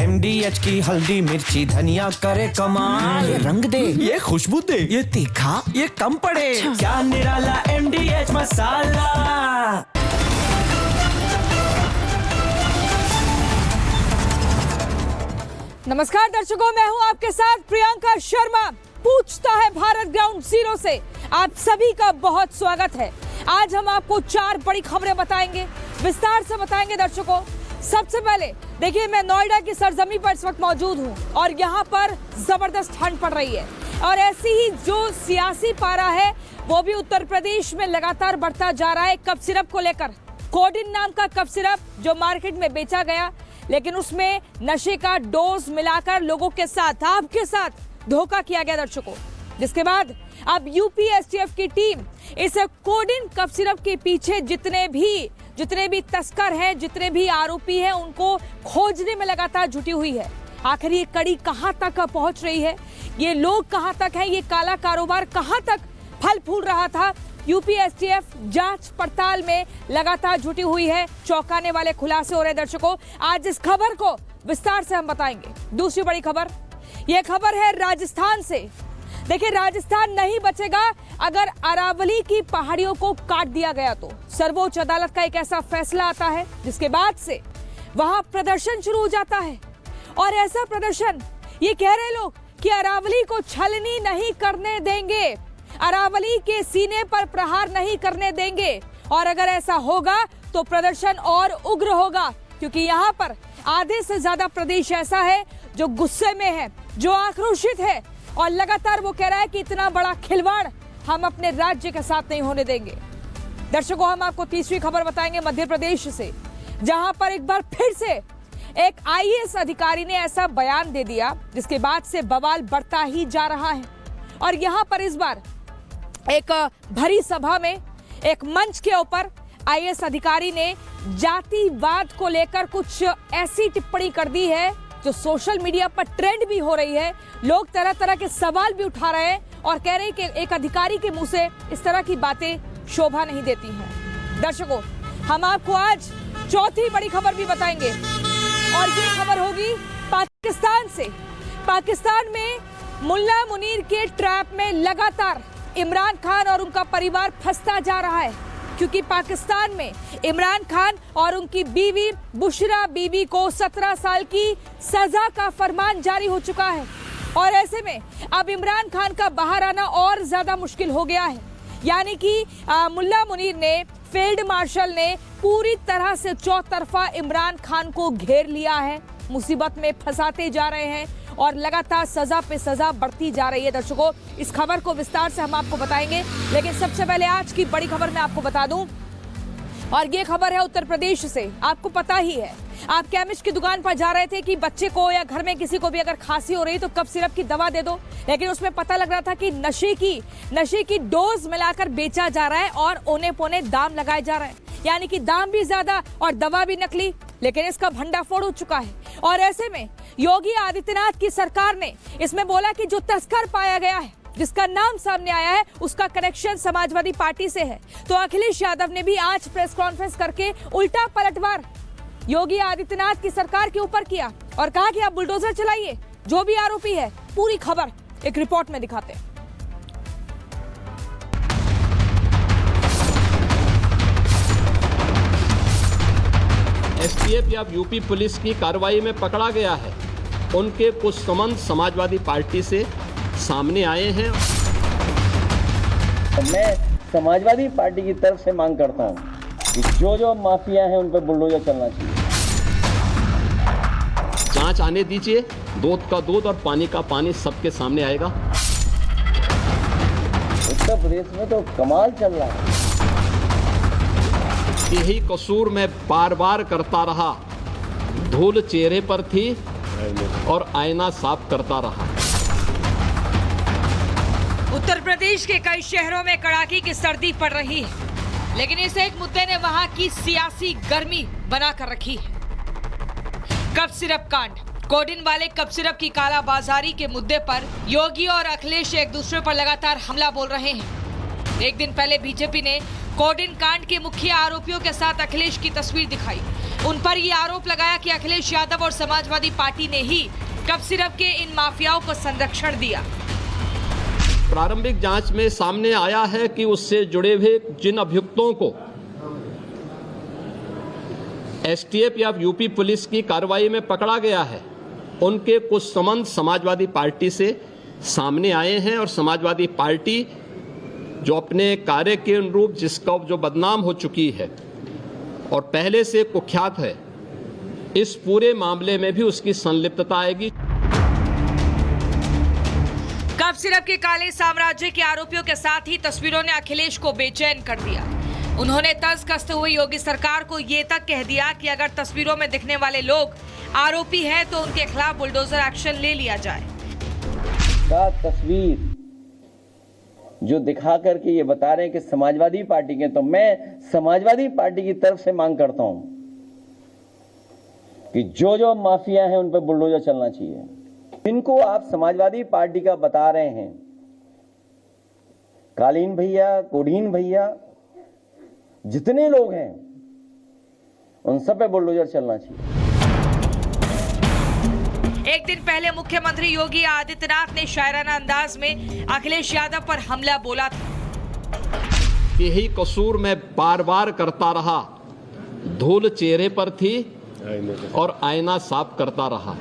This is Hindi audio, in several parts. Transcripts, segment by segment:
MDH की हल्दी मिर्ची धनिया करे कमाल। ये रंग दे, ये खुशबू दे, ये तीखा, ये कम पड़े। क्या निराला MDH मसाला। नमस्कार दर्शकों, मैं हूं आपके साथ प्रियंका शर्मा। पूछता है भारत ग्राउंड जीरो से आप सभी का बहुत स्वागत है। आज हम आपको 4 बड़ी खबरें बताएंगे, विस्तार से बताएंगे दर्शकों। सबसे पहले देखिए, मैं नोएडा की सरजमी पर इस वक्त मौजूद हूं और यहां पर जबरदस्त ठंड पड़ रही है और ऐसी ही जो सियासी पारा है वो भी उत्तर प्रदेश में लगातार बढ़ता जा रहा है। कफ सिरप को लेकर कोडिन नाम का कफ सिरप जो मार्केट में बेचा गया, लेकिन उसमें नशे का डोज मिलाकर लोगों के साथ, आपके साथ धोखा किया गया दर्शकों। जिसके बाद अब यूपी एसटीएफ की टीम इस कोडिन कफ सिरप के पीछे जितने भी तस्कर हैं, जितने भी आरोपी हैं, उनको खोजने में लगातार जुटी हुई है। आखिर ये कड़ी कहां तक पहुंच रही है, ये लोग कहां तक हैं, ये काला कारोबार कहां तक फल फूल रहा था। यूपी एसटीएफ जांच पड़ताल में लगातार जुटी हुई है। चौंकाने वाले खुलासे हो रहे दर्शकों। आज इस खबर को विस्तार से हम बताएंगे। दूसरी बड़ी खबर, यह खबर है राजस्थान से। देखिए, राजस्थान नहीं बचेगा अगर अरावली की पहाड़ियों को काट दिया गया तो। सर्वोच्च अदालत का एक ऐसा फैसला आता है जिसके बाद से वहां प्रदर्शन शुरू हो जाता है। और ऐसा प्रदर्शन, ये कह रहे लोग कि अरावली को छलनी नहीं करने देंगे, अरावली के सीने पर प्रहार नहीं करने देंगे। और अगर ऐसा होगा तो प्रदर्शन और उग्र होगा, क्योंकि यहाँ पर आधे से ज्यादा प्रदेश ऐसा है जो गुस्से में है, जो आक्रोशित है और लगातार वो कह रहा है कि इतना बड़ा खिलवाड़ हम अपने राज्य के साथ नहीं होने देंगे। दर्शकों, हम आपको तीसरी खबर बताएंगे मध्य प्रदेश से, जहां पर एक बार फिर से एक IAS अधिकारी ने ऐसा बयान दे दिया जिसके बाद से बवाल बढ़ता ही जा रहा है। और यहां पर इस बार एक भरी सभा में एक मंच के ऊपर IAS अधिकारी ने जातिवाद को लेकर कुछ ऐसी टिप्पणी कर दी है जो सोशल मीडिया पर ट्रेंड भी हो रही है। लोग तरह तरह के सवाल भी उठा रहे हैं और कह रहे हैं कि एक अधिकारी के मुंह से इस तरह की बातें शोभा नहीं देती हैं। दर्शकों, हम आपको आज चौथी बड़ी खबर भी बताएंगे और ये खबर होगी पाकिस्तान से। पाकिस्तान में मुल्ला मुनीर के ट्रैप में लगातार इमरान खान और उनका परिवार फंसता जा रहा है, क्योंकि पाकिस्तान में इमरान खान और उनकी बीवी बुशरा बीबी को 17 साल की सजा का फरमान जारी हो चुका है। और ऐसे में अब इमरान खान का बाहर आना और ज्यादा मुश्किल हो गया है। यानी कि मुल्ला मुनीर ने, फील्ड मार्शल ने पूरी तरह से चौतरफा इमरान खान को घेर लिया है, मुसीबत में फंसाते जा रहे हैं और लगातार सजा पे सजा बढ़ती जा रही है। दर्शकों, इस खबर को विस्तार से हम आपको बताएंगे, लेकिन सबसे पहले आज की बड़ी खबर मैं आपको बता दूं, और ये खबर है उत्तर प्रदेश से। आपको पता ही है, आप केमिस्ट की दुकान पर जा रहे थे कि बच्चे को या घर में किसी को भी अगर खांसी हो रही तो कफ सिरप की दवा दे दो, लेकिन उसमें पता लग रहा था कि नशे की डोज मिलाकर बेचा जा रहा है और औने पौने दाम लगाए जा रहे हैं। यानी कि दाम भी ज्यादा और दवा भी नकली, लेकिन इसका भंडाफोड़ हो चुका है। और ऐसे में योगी आदित्यनाथ की सरकार ने इसमें बोला कि जो तस्कर पाया गया है, जिसका नाम सामने आया है, उसका कनेक्शन समाजवादी पार्टी से है। तो अखिलेश यादव ने भी आज प्रेस कॉन्फ्रेंस करके उल्टा पलटवार योगी आदित्यनाथ की सरकार के ऊपर किया और कहा कि आप बुलडोजर चलाइए, जो भी आरोपी है। पूरी खबर एक रिपोर्ट में दिखाते हैं। एसटीएफ या यूपी पुलिस की कार्रवाई में पकड़ा गया है, उनके कुछ संबंध समाजवादी पार्टी से सामने आए हैं। मैं समाजवादी पार्टी की तरफ से मांग करता हूं कि जो माफिया हैं उन पर बुलडोजर चलना चाहिए। जांच आने दीजिए, दूध का दूध और पानी का पानी सबके सामने आएगा। उत्तर प्रदेश में तो कमाल चल रहा है। यही कसूर मैं बार बार करता रहा, धूल चेहरे पर थी और आईना साफ करता रहा। उत्तर प्रदेश के कई शहरों में कड़ाके की सर्दी पड़ रही है, लेकिन इस एक मुद्दे ने वहां की सियासी गर्मी बनाकर रखी है। कफ सिरप कांड, कोडिन वाले कफ सिरप की कालाबाजारी के मुद्दे पर योगी और अखिलेश एक दूसरे पर लगातार हमला बोल रहे हैं। एक दिन पहले बीजेपी ने कोडिन कांड के मुख्य आरोपियों के साथ अखिलेश की तस्वीर दिखाई। उन पर ये आरोप लगाया कि अखिलेश यादव और समाजवादी पार्टी ने ही कफ सिरप के इन माफियाओं को संरक्षण दिया। प्रारंभिक जांच में सामने आया है कि उससे जुड़े हुए जिन अभियुक्तों को एसटीएफ या यूपी पुलिस की कार्रवाई में पकड़ा गया है, उनके कुछ संबंध समाजवादी पार्टी से सामने आए हैं और समाजवादी पार्टी जो अपने कार्य के अनुरूप जिसका जो बदनाम हो चुकी है और पहले से कुख्यात है, इस पूरे मामले में भी उसकी संलिप्तता आएगी। कफ सिरप के काले साम्राज्य के आरोपियों के साथ ही तस्वीरों ने अखिलेश को बेचैन कर दिया। उन्होंने तंज कसते हुए योगी सरकार को ये तक कह दिया कि अगर तस्वीरों में दिखने वाले लोग आरोपी हैं तो उनके खिलाफ बुलडोजर एक्शन ले लिया जाए। का तस्वीर जो दिखा करके ये बता रहे हैं कि समाजवादी पार्टी के, तो मैं समाजवादी पार्टी की तरफ से मांग करता हूं कि जो जो माफिया हैं उन पर बुलडोजर चलना चाहिए। इनको आप समाजवादी पार्टी का बता रहे हैं, कालीन भैया, कोडीन भैया, जितने लोग हैं उन सब पे बुलडोजर चलना चाहिए। एक दिन पहले मुख्यमंत्री योगी आदित्यनाथ ने शायराना अंदाज में अखिलेश यादव पर हमला बोला था। यही कसूर मैं बार बार करता रहा, धूल चेहरे पर थी और आईना साफ करता रहा।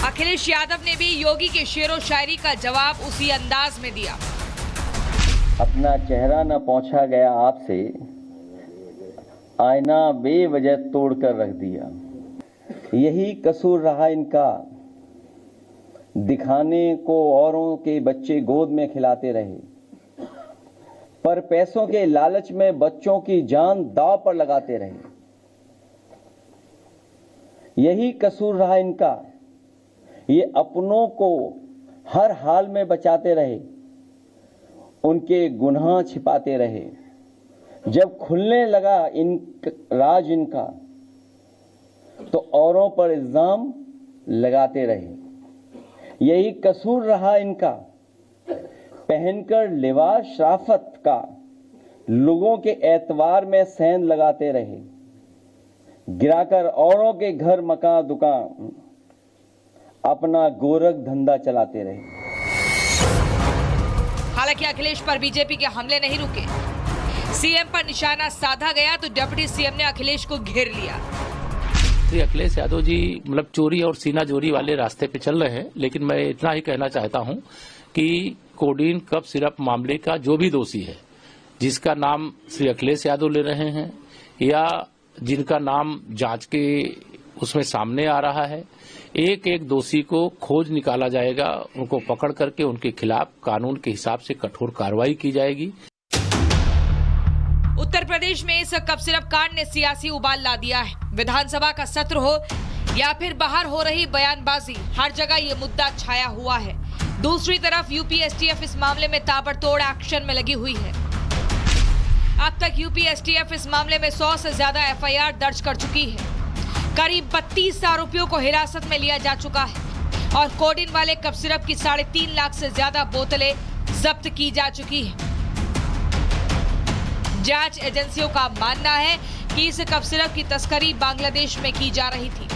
अखिलेश यादव ने भी योगी के शेरो शायरी का जवाब उसी अंदाज में दिया। अपना चेहरा न पहुंचा गया आपसे, आईना बेवजह तोड़कर रख दिया। यही कसूर रहा इनका, दिखाने को औरों के बच्चे गोद में खिलाते रहे, पर पैसों के लालच में बच्चों की जान दांव पर लगाते रहे। यही कसूर रहा इनका, ये अपनों को हर हाल में बचाते रहे, उनके गुनाह छिपाते रहे। जब खुलने लगा राज इनका तो औरों पर इल्जाम लगाते रहे। यही कसूर रहा इनका, पहनकर लिबास शराफत का लोगों के एतवार में सेंध लगाते रहे, गिराकर औरों के घर मकान दुकान अपना गोरख धंधा चलाते रहे। हालांकि अखिलेश पर बीजेपी के हमले नहीं रुके। सीएम पर निशाना साधा गया तो डिप्टी सीएम ने अखिलेश को घेर लिया। श्री अखिलेश यादव जी मतलब चोरी और सीना जोरी वाले रास्ते पे चल रहे हैं, लेकिन मैं इतना ही कहना चाहता हूं कि कोडीन कफ सिरप मामले का जो भी दोषी है, जिसका नाम श्री अखिलेश यादव ले रहे हैं या जिनका नाम जांच के उसमें सामने आ रहा है, एक एक दोषी को खोज निकाला जाएगा, उनको पकड़ करके उनके खिलाफ कानून के हिसाब से कठोर कार्रवाई की जाएगी। उत्तर प्रदेश में इस कफ सिरप कांड ने सियासी उबाल ला दिया है। विधानसभा का सत्र हो या फिर बाहर हो रही बयानबाजी, हर जगह ये मुद्दा छाया हुआ है। दूसरी तरफ यूपी एसटीएफ इस मामले में ताबड़तोड़ एक्शन में लगी हुई है। अब तक यूपी एसटीएफ इस मामले में 100 से ज्यादा एफआईआर दर्ज कर चुकी है। करीब 32 आरोपियों को हिरासत में लिया जा चुका है और कोडीन वाले कफ सिरप की 3.5 लाख से ज्यादा बोतलें जब्त की जा चुकी है। जांच एजेंसियों का मानना है कि इस कफ सिरप की तस्करी बांग्लादेश में की जा रही थी।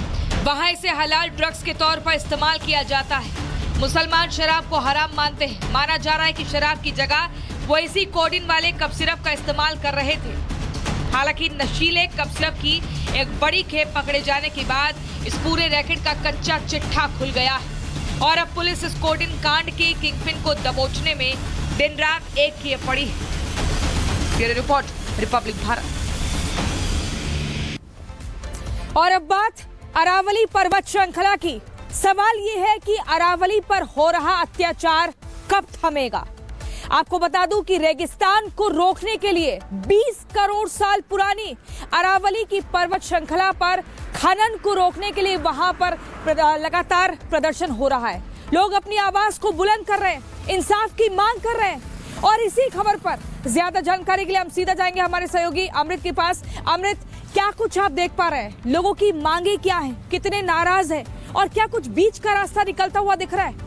वहां इसे हलाल ड्रग्स के तौर पर इस्तेमाल किया जाता है। मुसलमान शराब को हराम मानते हैं। माना जा रहा है कि शराब की जगह वो इसी कोडीन वाले कफ सिरप का इस्तेमाल कर रहे थे। हालांकि नशीले कफ सिरप की एक बड़ी खेप पकड़े जाने के बाद इस पूरे रैकेट का कच्चा चिट्ठा खुल गया है और अब पुलिस इस कोडीन कांड के किंगपिन को दबोचने में दिन रात एक किए पड़ी है। Bureau report, Republic Bharat. और अब बात अरावली पर्वत श्रृंखला की। सवाल ये है कि अरावली पर हो रहा अत्याचार कब थमेगा। आपको बता दूं कि रेगिस्तान को रोकने के लिए 20 करोड़ साल पुरानी अरावली की पर्वत श्रृंखला पर खनन को रोकने के लिए वहां पर लगातार प्रदर्शन हो रहा है। लोग अपनी आवाज को बुलंद कर रहे हैं, इंसाफ की मांग कर रहे हैं। और इसी खबर पर ज्यादा जानकारी के लिए हम सीधा जाएंगे हमारे सहयोगी अमृत के पास। अमृत, क्या कुछ आप देख पा रहे हैं? लोगों की मांगे क्या हैं? कितने नाराज हैं? और क्या कुछ बीच का रास्ता निकलता हुआ दिख रहा है?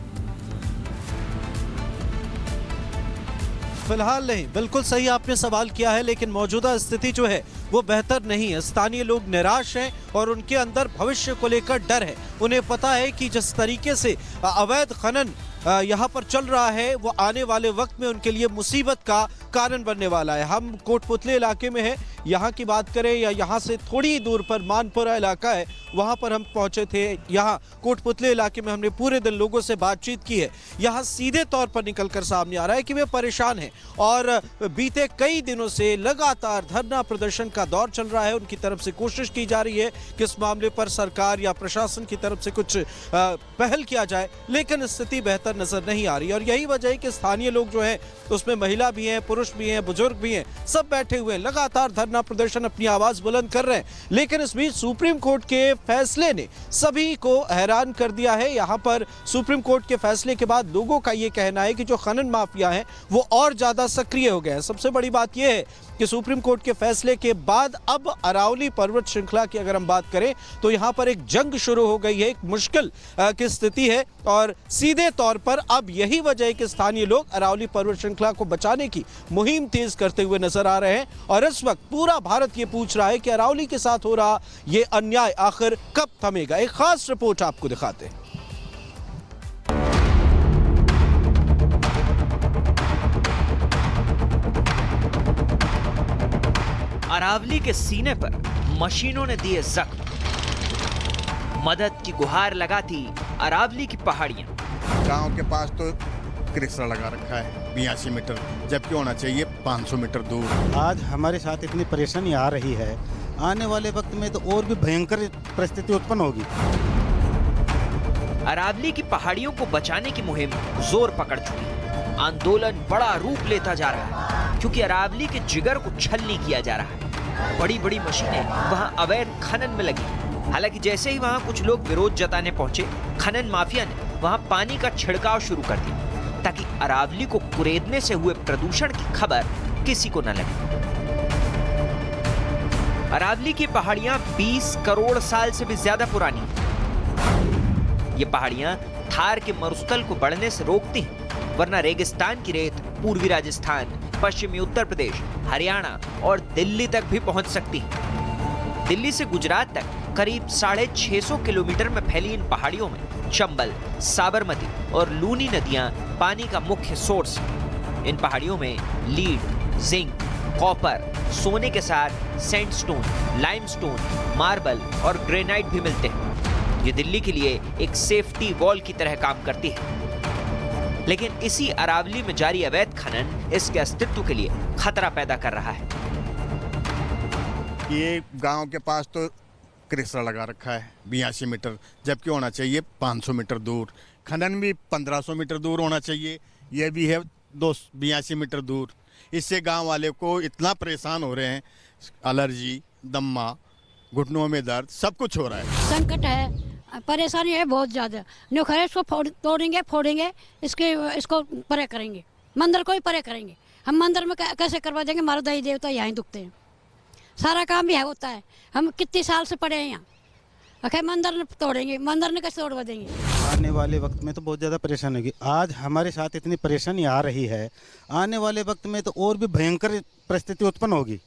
फिलहाल नहीं, बिल्कुल सही आपने सवाल किया है, लेकिन मौजूदा स्थिति जो है वो बेहतर नहीं है। स्थानीय लोग निराश हैं और उनके अंदर भविष्य को लेकर डर है। उन्हें पता है कि जिस तरीके से अवैध खनन यहाँ पर चल रहा है वो आने वाले वक्त में उनके लिए मुसीबत का कारण बनने वाला है। हम कोटपुतली इलाके में हैं, यहाँ की बात करें या यहाँ से थोड़ी दूर पर मानपुरा इलाका है, वहाँ पर हम पहुँचे थे। यहाँ कोटपुतली इलाके में हमने पूरे दिन लोगों से बातचीत की है। यहाँ सीधे तौर पर निकलकर सामने आ रहा है कि वे परेशान हैं और बीते कई दिनों से लगातार धरना प्रदर्शन का दौर चल रहा है। उनकी तरफ से कोशिश की जा रही है कि इस मामले पर सरकार या प्रशासन की तरफ से कुछ पहल किया जाए, लेकिन स्थिति बेहतर नजर नहीं आ रही। और यही वजह है कि स्थानीय लोग जो है उसमें महिला भी हैं, पुरुष भी हैं, बुजुर्ग भी हैं, सब बैठे हुए हैं, लगातार धरना प्रदर्शन अपनी आवाज बुलंद कर रहे हैं। लेकिन इस बीच सुप्रीम कोर्ट के फैसले ने सभी को हैरान कर दिया है। यहाँ पर सुप्रीम कोर्ट के फैसले के बाद लोगों का ये कहना है कि जो खनन माफिया हैं वो और ज्यादा सक्रिय हो गए हैं। सबसे बड़ी बात यह है कि सुप्रीम कोर्ट के फैसले के बाद अब अरावली पर्वत श्रृंखला की अगर हम बात करें तो यहाँ पर एक जंग शुरू हो गई है, एक मुश्किल की स्थिति है। और सीधे तौर पर अब यही वजह है कि स्थानीय लोग अरावली पर्वत श्रृंखला को बचाने की मुहिम तेज करते हुए नजर आ रहे हैं। और इस वक्त पूरा भारत ये पूछ रहा है कि अरावली के साथ हो रहा ये अन्याय आखिर कब थमेगा। एक खास रिपोर्ट आपको दिखाते हैं। अरावली के सीने पर मशीनों ने दिए जख्म, मदद की गुहार लगाती अरावली की पहाड़ियां। गांव के पास तो क्रिस्टा लगा रखा है 82 मीटर, जबकि होना चाहिए 500 मीटर दूर। आज हमारे साथ इतनी परेशानी आ रही है, आने वाले वक्त में तो और भी भयंकर परिस्थिति उत्पन्न होगी। अरावली की पहाड़ियों को बचाने की मुहिम जोर पकड़ चुकी है। आंदोलन बड़ा रूप लेता जा रहा है क्योंकि अरावली के जिगर को छलनी किया जा रहा है। बड़ी बड़ी मशीनें वहां अवैध खनन में लगी। हालांकि जैसे ही वहां कुछ लोग विरोध जताने पहुंचे, खनन माफिया ने वहां पानी का छिड़काव शुरू कर दिया ताकि अरावली को कुरेदने से हुए प्रदूषण की खबर किसी को न लगे। अरावली की पहाड़ियां 20 करोड़ साल से भी ज्यादा पुरानी हैं। ये पहाड़ियां थार के मरुस्थल को बढ़ने से रोकती हैं, वरना रेगिस्तान की रेत पूर्वी राजस्थान, पश्चिमी उत्तर प्रदेश, हरियाणा और दिल्ली तक भी पहुंच सकती है। दिल्ली से गुजरात तक करीब 650 किलोमीटर में फैली इन पहाड़ियों में चंबल, साबरमती और लूनी नदियां पानी का मुख्य सोर्स हैं। इन पहाड़ियों में लीड, जिंक, कॉपर, सोने के साथ सैंडस्टोन, लाइमस्टोन, मार्बल और ग्रेनाइट भी मिलते हैं। ये दिल्ली के लिए एक सेफ्टी वॉल की तरह काम करती है। लेकिन इसी अरावली में जारी अवैध खनन इसके अस्तित्व के लिए खतरा पैदा कर रहा है। ये गांव के पास तो क्रिस्टा लगा रखा है 82 मीटर, जबकि होना चाहिए 500 मीटर दूर। खनन भी 1500 मीटर दूर होना चाहिए, यह भी है 82 मीटर दूर। इससे गांव वाले को इतना परेशान हो रहे हैं, एलर्जी, दम्मा, घुटनों में दर्द, सब कुछ हो रहा है। संकट है, परेशानी है बहुत ज्यादा। नोखरे इसको तोड़ेंगे, फोड़ेंगे, इसको परे करेंगे, मंदिर को ही परे करेंगे। हम मंदिर में कैसे करवा देंगे? हमारे दही देवता यहाँ दुखते हैं, सारा काम भी है होता है। हम कितने साल से पड़े हैं यहाँ, आखिर मंदिर तोड़ेंगे, मंदिर ने कैसे तोड़वा देंगे? आने वाले वक्त में तो बहुत ज़्यादा परेशानी होगी। आज हमारे साथ इतनी परेशानी आ रही है, आने वाले वक्त में तो और भी भयंकर परिस्थिति उत्पन्न होगी।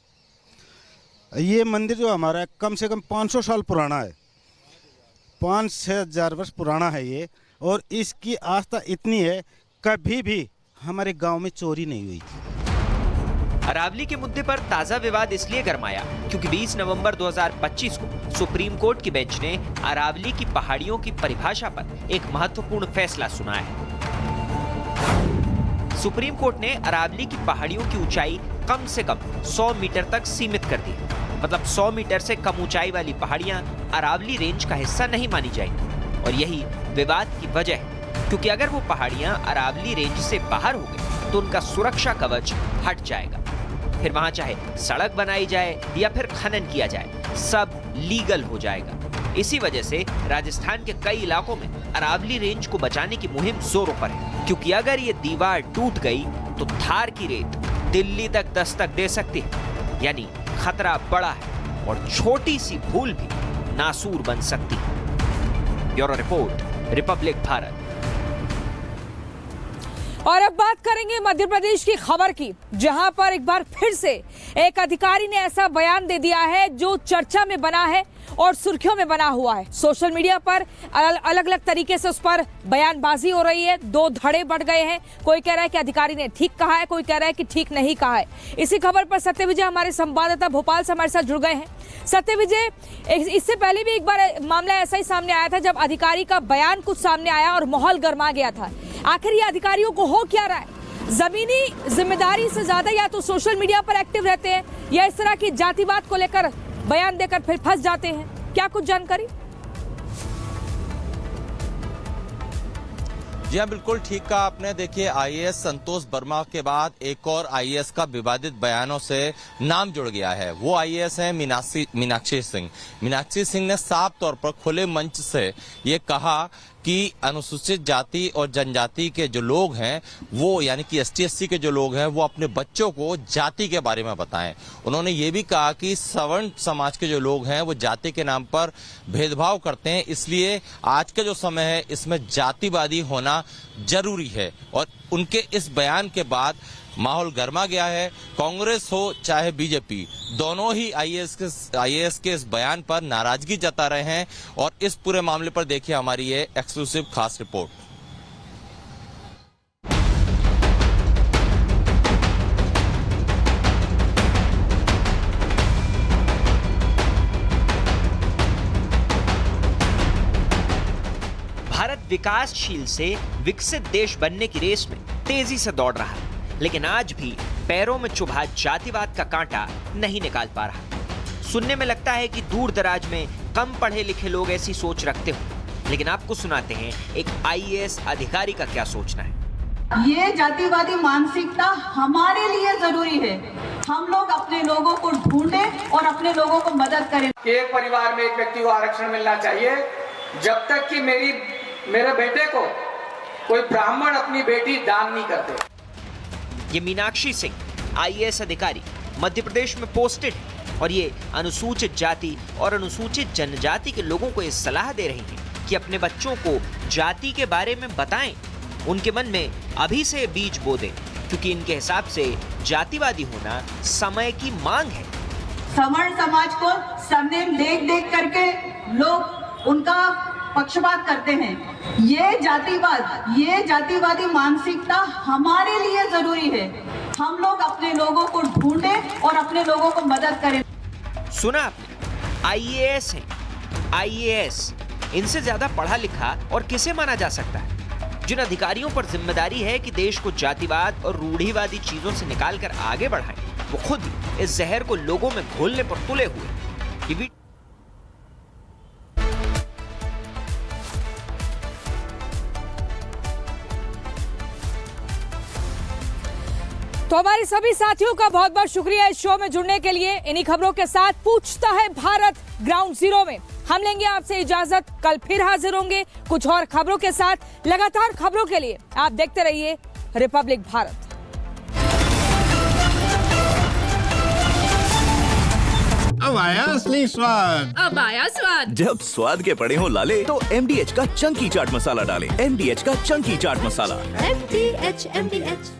ये मंदिर जो हमारा है कम से कम 500 साल पुराना है, 5-6 हजार वर्ष पुराना है ये। और इसकी आस्था इतनी है, कभी भी हमारे गांव में चोरी नहीं हुई। अरावली के मुद्दे पर ताजा विवाद इसलिए गरमाया क्योंकि 20 नवंबर 2025 को सुप्रीम कोर्ट की बेंच ने अरावली की पहाड़ियों की परिभाषा पर एक महत्वपूर्ण फैसला सुनाया है। सुप्रीम कोर्ट ने अरावली की पहाड़ियों की ऊंचाई कम से कम 100 मीटर तक सीमित कर दी। मतलब 100 मीटर से कम ऊंचाई वाली पहाड़ियां अरावली रेंज का हिस्सा नहीं मानी जाएंगी। और यही विवाद की वजह है, क्योंकि अगर वो पहाड़ियां अरावली रेंज से बाहर हो गई तो उनका सुरक्षा कवच हट जाएगा। फिर वहां चाहे सड़क बनाई जाए या फिर खनन किया जाए, सब लीगल हो जाएगा। इसी वजह से राजस्थान के कई इलाकों में अरावली रेंज को बचाने की मुहिम जोरों पर है, क्योंकि अगर ये दीवार टूट गई तो थार की रेत दिल्ली तक दस्तक दे सकती है। यानी खतरा बड़ा है और छोटी सी भूल भी नासूर बन सकती है। Bureau report, Republic Bharat. और अब बात करेंगे मध्य प्रदेश की खबर की, जहां पर एक बार फिर से एक अधिकारी ने ऐसा बयान दे दिया है जो चर्चा में बना है और सुर्खियों में बना हुआ है। सोशल मीडिया पर अलग अलग तरीके से उस पर बयानबाजी हो रही है, दो धड़े बढ़ गए हैं। कोई कह रहा है कि अधिकारी ने ठीक कहा है, कोई कह रहा है कि ठीक नहीं कहा है। इसी खबर पर सत्य विजय हमारे संवाददाता भोपाल से हमारे साथ जुड़ गए हैं। सत्य विजय, इससे पहले भी एक बार मामला ऐसा ही सामने आया था जब अधिकारी का बयान कुछ सामने आया और माहौल गर्मा गया था। आखिर ये अधिकारियों को हो क्या रहा है? जमीनी जिम्मेदारी से ज्यादा या तो सोशल मीडिया पर एक्टिव रहते हैं या इस तरह की जातिवाद को लेकर बयान देकर फिर फंस जाते हैं? क्या कुछ जानकारी? जी हाँ, बिल्कुल ठीक कहा आपने। देखिए, आईएएस संतोष वर्मा के बाद एक और आईएएस का विवादित बयानों से नाम जुड़ गया है। वो आईएएस हैं मीनाक्षी सिंह। मीनाक्षी सिंह ने साफ तौर पर खुले मंच से ये कहा कि अनुसूचित जाति और जनजाति के जो लोग हैं वो यानी कि ST/SC के जो लोग हैं वो अपने बच्चों को जाति के बारे में बताएं। उन्होंने ये भी कहा कि सवर्ण समाज के जो लोग हैं वो जाति के नाम पर भेदभाव करते हैं, इसलिए आज का जो समय है इसमें जातिवादी होना जरूरी है। और उनके इस बयान के बाद माहौल गर्मा गया है। कांग्रेस हो चाहे बीजेपी, दोनों ही आईएएस के इस बयान पर नाराजगी जता रहे हैं। और इस पूरे मामले पर देखिए हमारी ये एक्सक्लूसिव खास रिपोर्ट। भारत विकासशील से विकसित देश बनने की रेस में तेजी से दौड़ रहा है, लेकिन आज भी पैरों में चुभा जातिवाद का कांटा नहीं निकाल पा रहा। सुनने में लगता है कि दूर दराज में कम पढ़े लिखे लोग ऐसी सोच रखते हो, लेकिन आपको सुनाते हैं एक आईएएस अधिकारी का क्या सोचना है। ये जातिवादी मानसिकता हमारे लिए जरूरी है। हम लोग अपने लोगों को ढूंढें और अपने लोगों को मदद करें। एक परिवार में एक व्यक्ति को आरक्षण मिलना चाहिए, जब तक कि मेरे बेटे को कोई ब्राह्मण अपनी बेटी दान नहीं करते। ये मीनाक्षी सिंह आईएएस अधिकारी मध्य प्रदेश में पोस्टेड है और ये अनुसूचित जाति और अनुसूचित जनजाति के लोगों को ये सलाह दे रही हैं कि अपने बच्चों को जाति के बारे में बताएं, उनके मन में अभी से बीज बो दें, क्योंकि इनके हिसाब से जातिवादी होना समय की मांग है। सवर्ण समाज को सरनेम देख देख करके लोग उनका पक्षपात करते हैं। ये जातिवादी मानसिकता हमारे लिए जरूरी है। हम लोग अपने लोगों को ढूंढें और अपने लोगों को मदद करें। सुना आपने, आईएएस है। आईएएस इनसे ज्यादा पढ़ा लिखा और किसे माना जा सकता है? जिन अधिकारियों पर जिम्मेदारी है कि देश को जातिवाद और रूढ़िवादी चीजों से निकालकर आगे बढ़ाएं, वो खुद इस जहर को लोगों में घोलने पर तुले हुए। तो हमारे सभी साथियों का बहुत बहुत शुक्रिया इस शो में जुड़ने के लिए। इन्हीं खबरों के साथ पूछता है भारत ग्राउंड जीरो में हम लेंगे आपसे इजाजत। कल फिर हाजिर होंगे कुछ और खबरों के साथ। लगातार खबरों के लिए आप देखते रहिए रिपब्लिक भारत। अब आया असली स्वाद। अब आया स्वाद। जब स्वाद के पड़े हो लाले तो MDH का चंकी चाट मसाला डालें। MDH का चंकी चाट मसाला। MDH